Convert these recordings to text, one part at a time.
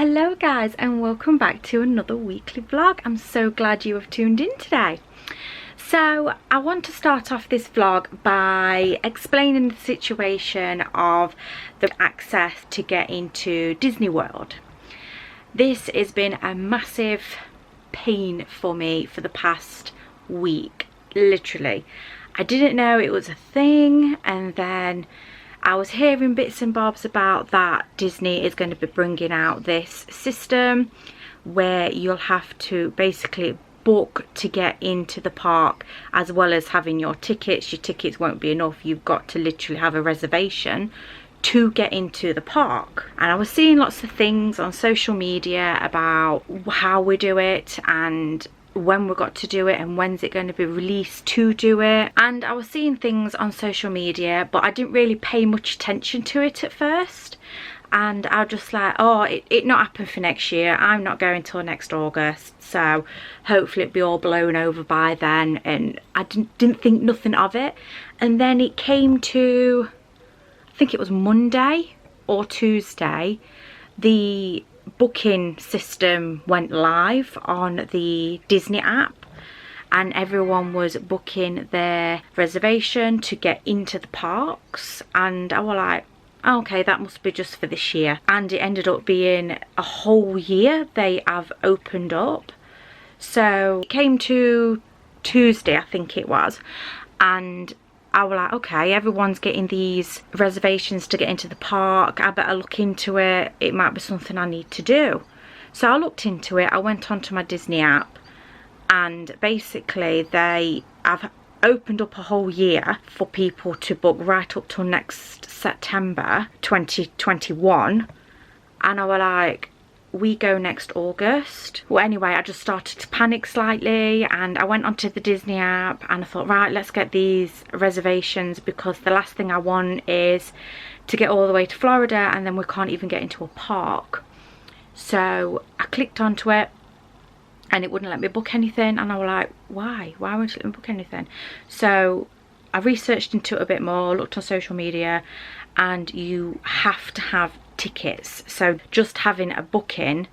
Hello guys, and welcome back to another weekly vlog. I'm so glad you have tuned in today. So I want to start off this vlog by explaining the situation of the access to get into Disney World. This has been a massive pain for me for the past week, literally. I didn't know it was a thing, and then I was hearing bits and bobs about that Disney is going to be bringing out this system where you'll have to basically book to get into the park, as well as having your tickets. Your tickets won't be enough. You've got to literally have a reservation to get into the park. And I was seeing lots of things on social media about how we do it and when we got to do it and when's it going to be released to do it. And I was seeing things on social media, but I didn't really pay much attention to it at first. And I was just like, oh, it not happen for next year. I'm not going till next August, so hopefully it'll be all blown over by then. And I didn't think nothing of it. And then it came to, I think it was Monday or Tuesday, the booking system went live on the Disney app, and everyone was booking their reservation to get into the parks. And I was like, okay, that must be just for this year. And it ended up being a whole year they have opened up. So it came to Tuesday, I think it was, and I was like, okay, everyone's getting these reservations to get into the park. I better look into it. It might be something I need to do. So I looked into it. I went onto my Disney app, and basically they have opened up a whole year for people to book right up till next September 2021. And I was like, we go next August. Well, anyway, I just started to panic slightly, and I went onto the Disney app and I thought, right, let's get these reservations, because the last thing I want is to get all the way to Florida and then we can't even get into a park. So I clicked onto it and it wouldn't let me book anything, and I was like, why won't it let me book anything? So I researched into it a bit more, looked on social media, and you have to have tickets. So just having a booking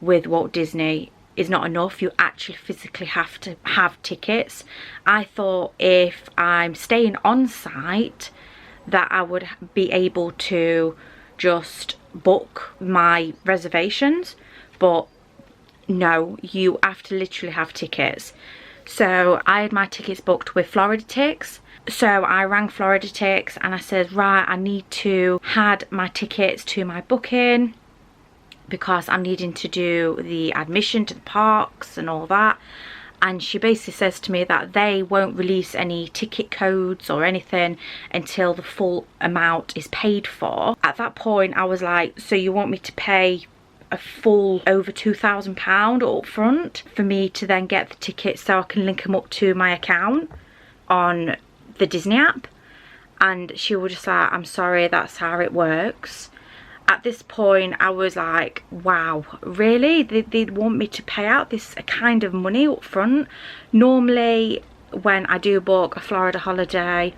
with Walt Disney is not enough. You actually physically have to have tickets. I thought if I'm staying on site that I would be able to just book my reservations, but no, you have to literally have tickets. So I had my tickets booked with Floriditix. So I rang Floriditix and I said, right, I need to add my tickets to my booking because I'm needing to do the admission to the parks and all that. And she basically says to me that they won't release any ticket codes or anything until the full amount is paid for. At that point I was like, so you want me to pay a full over £2,000 up front for me to then get the tickets so I can link them up to my account on the Disney app? And she was just like, I'm sorry, that's how it works. At this point I was like, wow, really? They'd want me to pay out this kind of money up front? Normally when I do book a Florida holiday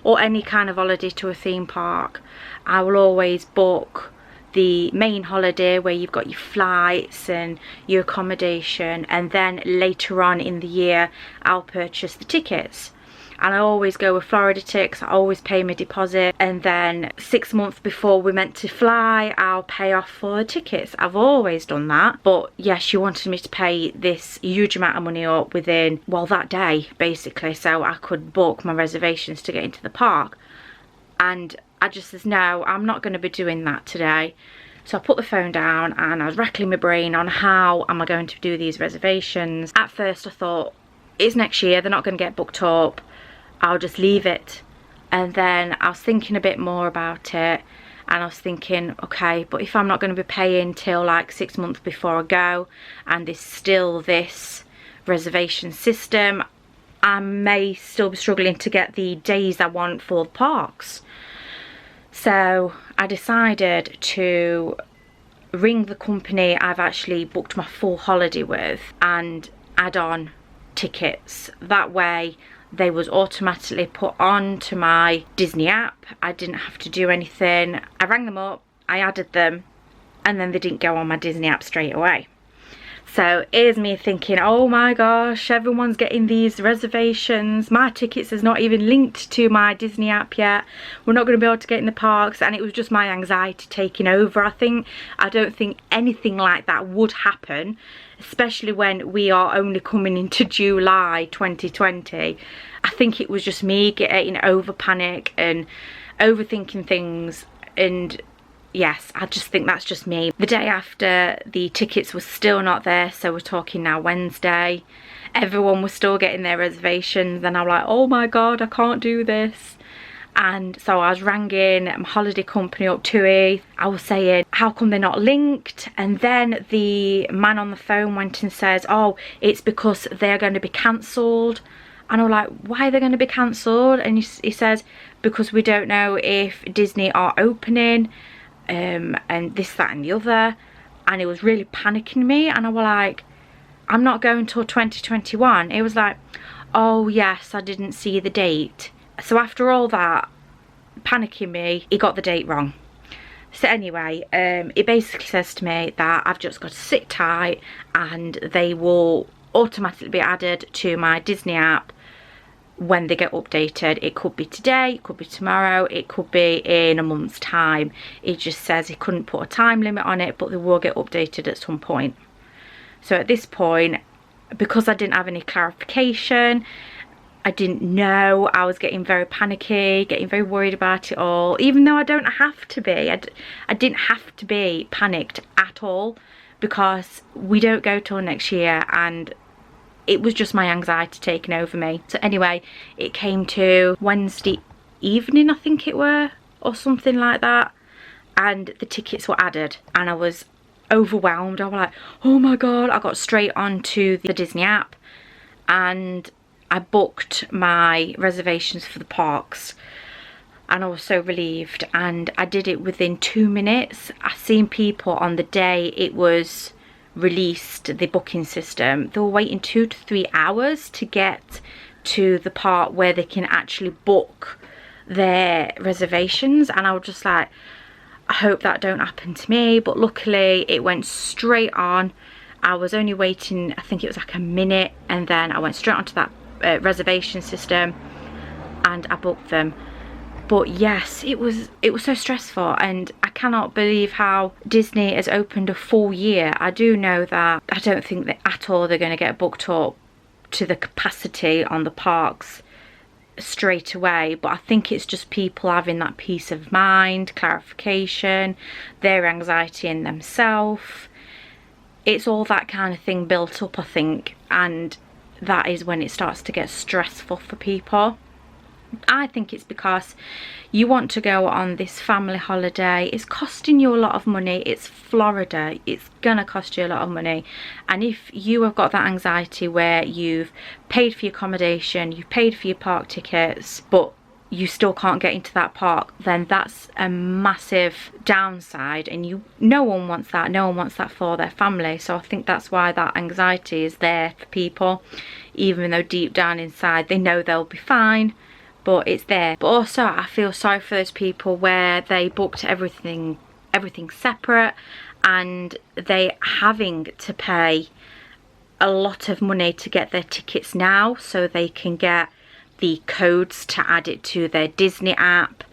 or any kind of holiday to a theme park, I will always book the main holiday where you've got your flights and your accommodation, and then later on in the year I'll purchase the tickets. And I always go with Floriditix. I always pay my deposit, and then 6 months before we're meant to fly I'll pay off for the tickets. I've always done that. But yes, she wanted me to pay this huge amount of money up within, well, that day basically, so I could book my reservations to get into the park. And I just says, no, I'm not going to be doing that today. So I put the phone down and I was rattling my brain on how am I going to do these reservations. At first I thought, it's next year, they're not going to get booked up, I'll just leave it. And then I was thinking a bit more about it, and I was thinking, okay, but if I'm not going to be paying till like 6 months before I go, and there's still this reservation system, I may still be struggling to get the days I want for the parks. So I decided to ring the company I've actually booked my full holiday with and add on tickets. That way they was automatically put on to my Disney app. I didn't have to do anything. I rang them up, I added them, and then they didn't go on my Disney app straight away. So here's me thinking, oh my gosh, everyone's getting these reservations. My tickets is not even linked to my Disney app yet. We're not going to be able to get in the parks. And it was just my anxiety taking over. I don't think anything like that would happen, especially when we are only coming into July 2020. I think it was just me getting over panic and overthinking things, and yes, I just think that's just me. The day after, the tickets were still not there, so we're talking now Wednesday. Everyone was still getting their reservations, and I'm like, oh my god, I can't do this. And so I was ringing my holiday company up to it. I was saying, how come they're not linked? And then the man on the phone went and says, oh, it's because they're going to be cancelled. And I'm like, why are they going to be cancelled? And he says, because we don't know if Disney are opening. And this, that and the other. And it was really panicking me, and I was like, I'm not going till 2021. It was like, oh yes, I didn't see the date. So after all that panicking me, he got the date wrong. So anyway, it basically says to me that I've just got to sit tight and they will automatically be added to my Disney app when they get updated. It could be today, it could be tomorrow, it could be in a month's time. It just says he couldn't put a time limit on it, but they will get updated at some point. So at this point, because I didn't have any clarification, I didn't know, I was getting very panicky, getting very worried about it all, even though I don't have to be. I didn't have to be panicked at all, because we don't go till next year, and it was just my anxiety taking over me. So anyway, it came to Wednesday evening, I think it were, or something like that, and the tickets were added, and I was overwhelmed. I was like, oh my god. I got straight onto the Disney app and I booked my reservations for the parks, and I was so relieved, and I did it within 2 minutes. I seen people on the day it was released, the booking system, they were waiting 2 to 3 hours to get to the part where they can actually book their reservations, and I was just like, I hope that don't happen to me. But luckily it went straight on. I was only waiting, I think it was like a minute, and then I went straight onto that reservation system and I booked them. But yes, it was so stressful, and I cannot believe how Disney has opened a full year. I do know that I don't think that at all they're going to get booked up to the capacity on the parks straight away, but I think it's just people having that peace of mind, clarification, their anxiety in themselves. It's all that kind of thing built up, I think, and that is when it starts to get stressful for people. I think it's because you want to go on this family holiday. It's costing you a lot of money. It's Florida. It's gonna cost you a lot of money. And if you have got that anxiety where you've paid for your accommodation, you've paid for your park tickets, but you still can't get into that park, then that's a massive downside, and no one wants that. No one wants that for their family. So I think that's why that anxiety is there for people, even though deep down inside they know they'll be fine. But it's there. But also I feel sorry for those people where they booked everything separate, and they having to pay a lot of money to get their tickets now, so they can get the codes to add it to their Disney app,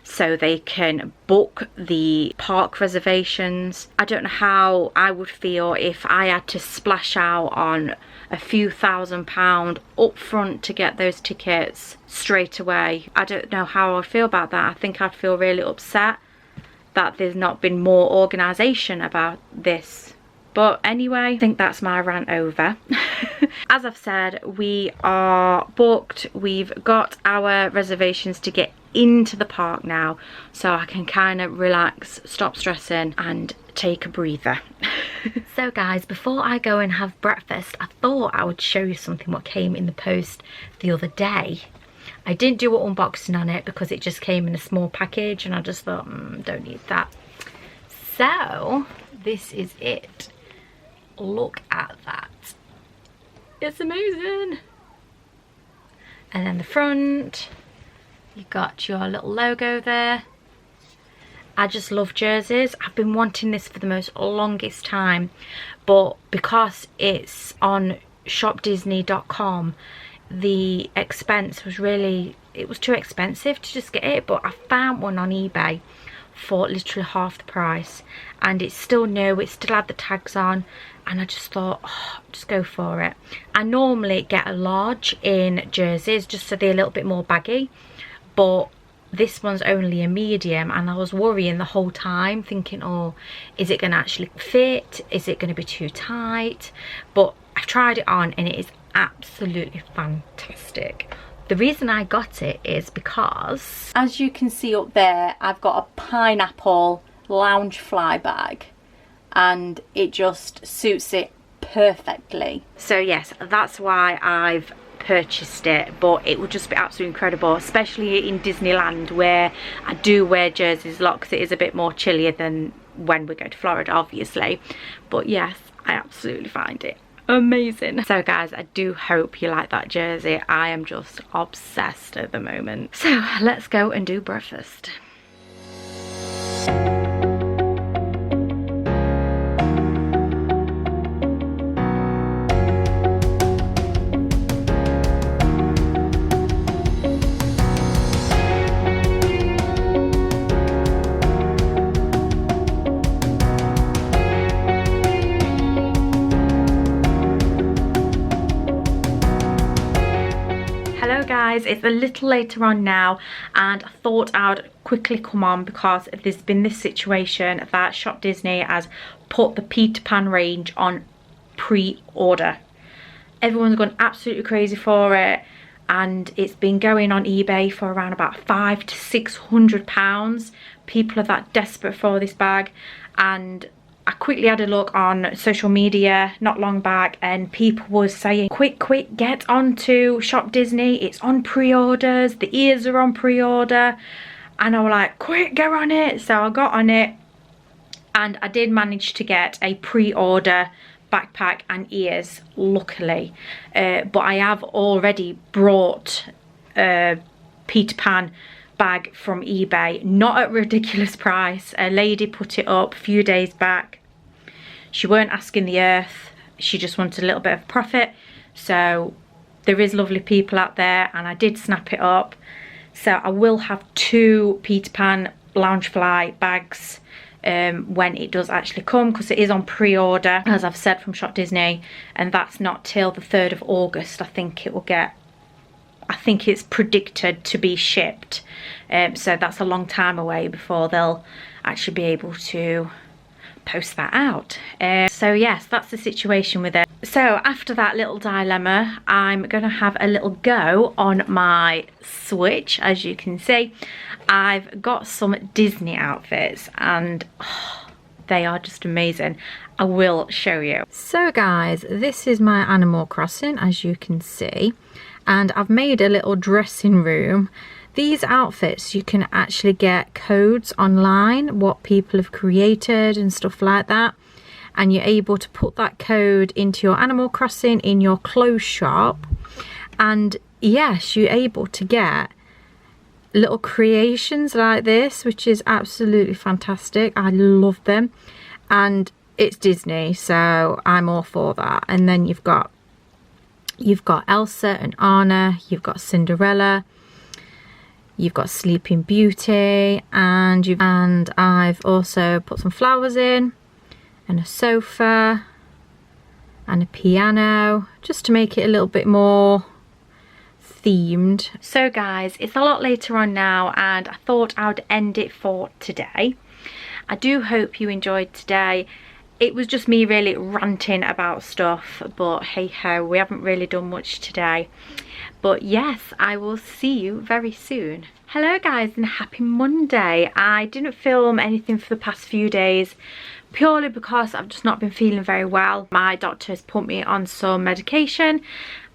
so they can book the park reservations. I don't know how I would feel if I had to splash out on a few £1,000s up front to get those tickets straight away. I don't know how I'd feel about that. I think I'd feel really upset that there's not been more organisation about this. But anyway, I think that's my rant over. As I've said, we are booked. We've got our reservations to get into the park now, so I can kind of relax, stop stressing and take a breather. So guys, before I go and have breakfast, I thought I would show you something what came in the post the other day. I didn't do an unboxing on it because it just came in a small package, and I just thought, don't need that. So this is it. Look at that. It's amazing. And then the front, you got your little logo there, I just love jerseys. I've been wanting this for the most longest time, but because it's on shopdisney.com, the expense was really, it was too expensive to just get it. But I found one on eBay for literally half the price, and it's still new, it still had the tags on, and I just thought, oh, just go for it. I normally get a large in jerseys just so they're a little bit more baggy, but this one's only a medium, and I was worrying the whole time, thinking, oh, is it going to actually fit? Is it going to be too tight? But I've tried it on and it is absolutely fantastic. The reason I got it is because, as you can see up there, I've got a pineapple loungefly bag, and it just suits it perfectly. So yes, that's why I've purchased it, but it would just be absolutely incredible, especially in Disneyland, where I do wear jerseys a lot because it is a bit more chillier than when we go to Florida, obviously. But yes, I absolutely find it amazing. So guys, I do hope you like that jersey. I am just obsessed at the moment. So let's go and do breakfast. Hello guys, it's a little later on now, and I thought I'd quickly come on because there's been this situation that Shop Disney has put the Peter Pan range on pre-order. Everyone's gone absolutely crazy for it, and it's been going on eBay for around about £500 to £600. People are that desperate for this bag, and I quickly had a look on social media not long back, and people were saying, quick, get onto Shop Disney, it's on pre-orders, the ears are on pre-order. And I was like, quick, go on it. So I got on it, and I did manage to get a pre-order backpack and ears, luckily. But I have already brought Peter Pan bag from eBay, not at a ridiculous price. A lady put it up a few days back. She weren't asking the earth, she just wanted a little bit of profit. So there is lovely people out there, and I did snap it up. So I will have 2 Peter Pan Loungefly bags when it does actually come, because it is on pre-order, as I've said, from Shop Disney, and that's not till the 3rd of August I think it will get. I think it's predicted to be shipped, so that's a long time away before they'll actually be able to post that out. So yes, that's the situation with it. So after that little dilemma, I'm gonna have a little go on my Switch. As you can see, I've got some Disney outfits, and oh, they are just amazing. I will show you. So guys, this is my Animal Crossing, as you can see, and I've made a little dressing room. These outfits, you can actually get codes online, what people have created and stuff like that, and you're able to put that code into your Animal Crossing in your clothes shop, and yes, you're able to get little creations like this, which is absolutely fantastic. I love them, and it's Disney, so I'm all for that. And then you've got Elsa and Anna, you've got Cinderella, you've got Sleeping Beauty, and I've also put some flowers in, and a sofa, and a piano, just to make it a little bit more themed. So guys, it's a lot later on now, and I thought I would end it for today. I do hope you enjoyed today. It was just me really ranting about stuff, but hey ho, we haven't really done much today. But yes, I will see you very soon. Hello guys, and happy Monday. I didn't film anything for the past few days, purely because I've just not been feeling very well. My doctor has put me on some medication,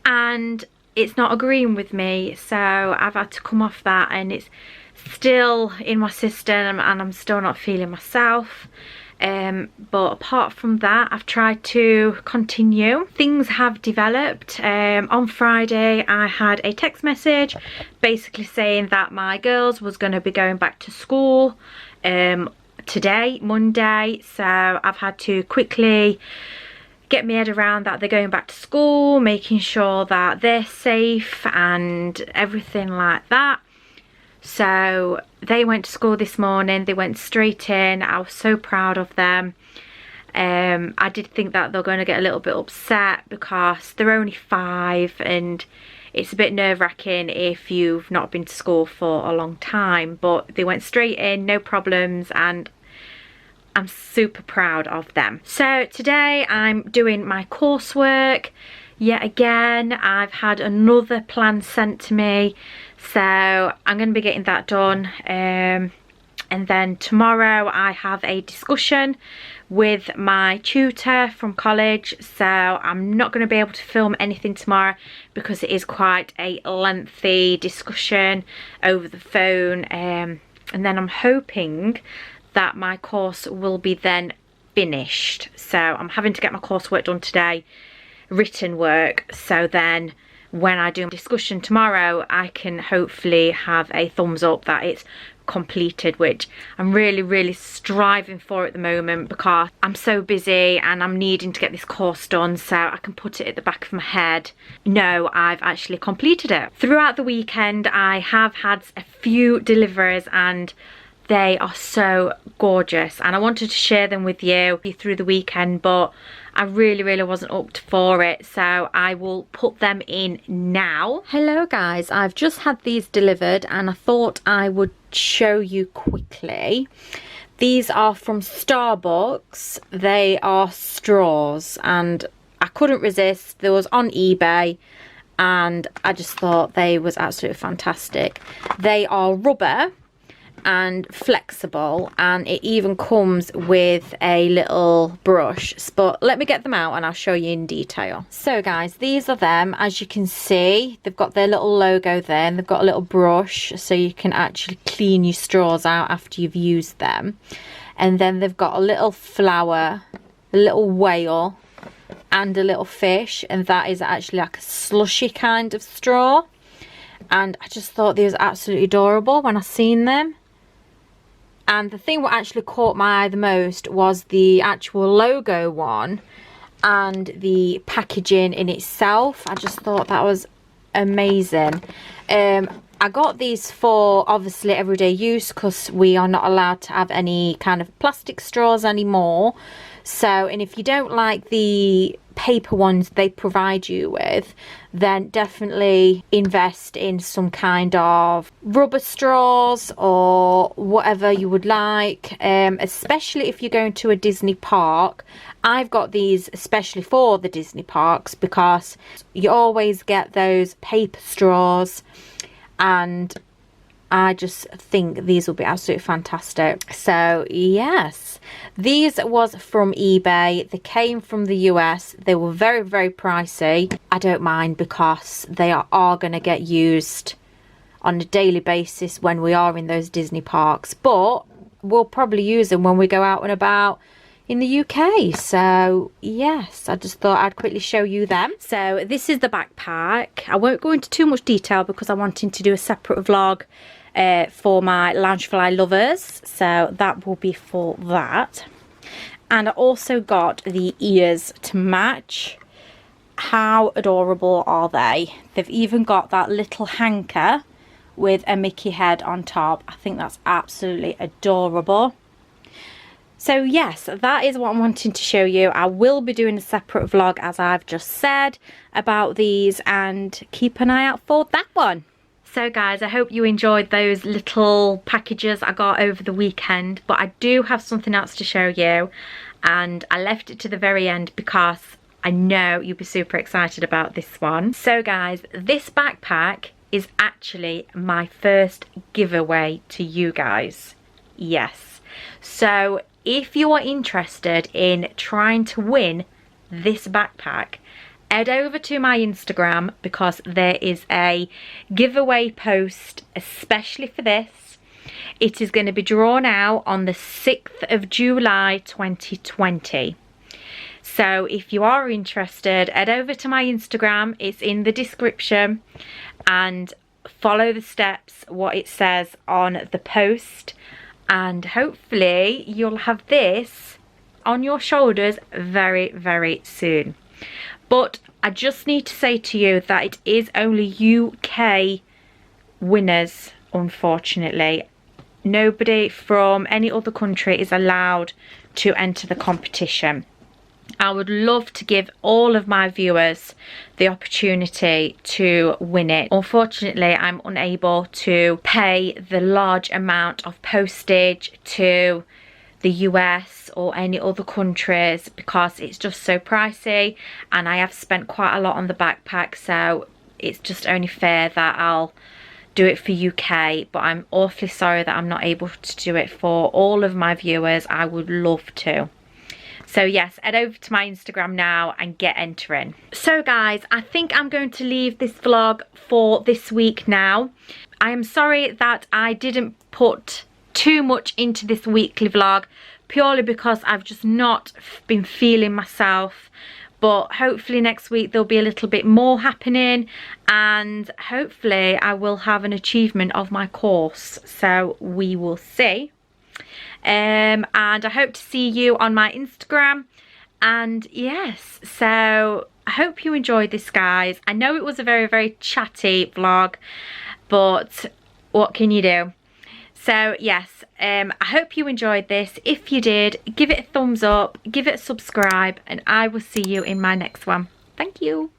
and it's not agreeing with me, so I've had to come off that, and it's still in my system, and I'm still not feeling myself. But apart from that, I've tried to continue. Things have developed. On Friday I had a text message basically saying that my girls was going to be going back to school today, Monday, so I've had to quickly get my head around that they're going back to school, making sure that they're safe and everything like that. So they went to school this morning, they went straight in. I was so proud of them. I did think that they're going to get a little bit upset because they're only 5 and it's a bit nerve-wracking if you've not been to school for a long time, but they went straight in, no problems, and I'm super proud of them. So today I'm doing my coursework. Yet again, I've had another plan sent to me, so I'm going to be getting that done. And then tomorrow I have a discussion with my tutor from college, so I'm not going to be able to film anything tomorrow because it is quite a lengthy discussion over the phone. And then I'm hoping that my course will be then finished. So I'm having to get my coursework done today, written work, so then when I do my discussion tomorrow I can hopefully have a thumbs up that it's completed, which I'm really striving for at the moment because I'm so busy and I'm needing to get this course done so I can put it at the back of my head. No, I've actually completed it. Throughout the weekend I have had a few deliveries and they are so gorgeous, and I wanted to share them with you through the weekend, but I really wasn't up for it, so I will put them in now. Hello guys, I've just had these delivered and I thought I would show you quickly. These are from Starbucks. They are straws and I couldn't resist. They was on eBay and I just thought they was absolutely fantastic. They are rubber and flexible, and it even comes with a little brush, but let me get them out and I'll show you in detail. So guys, these are them. As you can see, they've got their little logo there and they've got a little brush so you can actually clean your straws out after you've used them. And then they've got a little flower, a little whale and a little fish, and that is actually like a slushy kind of straw. And I just thought they was absolutely adorable when I seen them. And the thing what actually caught my eye the most was the actual logo one and the packaging in itself. I just thought that was amazing. I got these for obviously everyday use because we are not allowed to have any kind of plastic straws anymore. So, and if you don't like the paper ones they provide you with, then definitely invest in some kind of rubber straws or whatever you would like, especially if you're going to a Disney park. I've got these especially for the Disney parks because you always get those paper straws, and I just think these will be absolutely fantastic. So yes, these was from eBay. They came from the US. They were very pricey. I don't mind because they are going to get used on a daily basis when we are in those Disney parks, but we'll probably use them when we go out and about in the UK. So yes, I just thought I'd quickly show you them. So this is the backpack. I won't go into too much detail because I'm wanting to do a separate vlog for my loungefly lovers, so that will be for that. And I also got the ears to match. How adorable are they? They've even got that little hanker with a Mickey head on top. I think that's absolutely adorable. So yes, that is what I'm wanting to show you. I will be doing a separate vlog, as I've just said, about these, and keep an eye out for that one. So guys, I hope you enjoyed those little packages I got over the weekend, but I do have something else to show you, and I left it to the very end because I know you'll be super excited about this one. So guys, this backpack is actually my first giveaway to you guys. Yes. So if you are interested in trying to win this backpack, head over to my Instagram because there is a giveaway post especially for this. It is going to be drawn out on the 6th of July 2020. So if you are interested, head over to my Instagram. It's in the description, and follow the steps, what it says on the post, and hopefully you'll have this on your shoulders very, very soon. But I just need to say to you that it is only UK winners, unfortunately. Nobody from any other country is allowed to enter the competition. I would love to give all of my viewers the opportunity to win it. Unfortunately, I'm unable to pay the large amount of postage to the US or any other countries because it's just so pricey, and I have spent quite a lot on the backpack, so it's just only fair that I'll do it for UK. But I'm awfully sorry that I'm not able to do it for all of my viewers. I would love to. So yes, head over to my Instagram now and get entering. So guys, I think I'm going to leave this vlog for this week now. I am sorry that I didn't put too much into this weekly vlog, purely because I've just not been feeling myself. But hopefully next week there'll be a little bit more happening, and hopefully I will have an achievement of my course. So we will see. And I hope to see you on my Instagram. And yes, so I hope you enjoyed this, guys. I know it was a very, very chatty vlog, but what can you do? So yes, I hope you enjoyed this. If you did, give it a thumbs up, give it a subscribe, and I will see you in my next one. Thank you.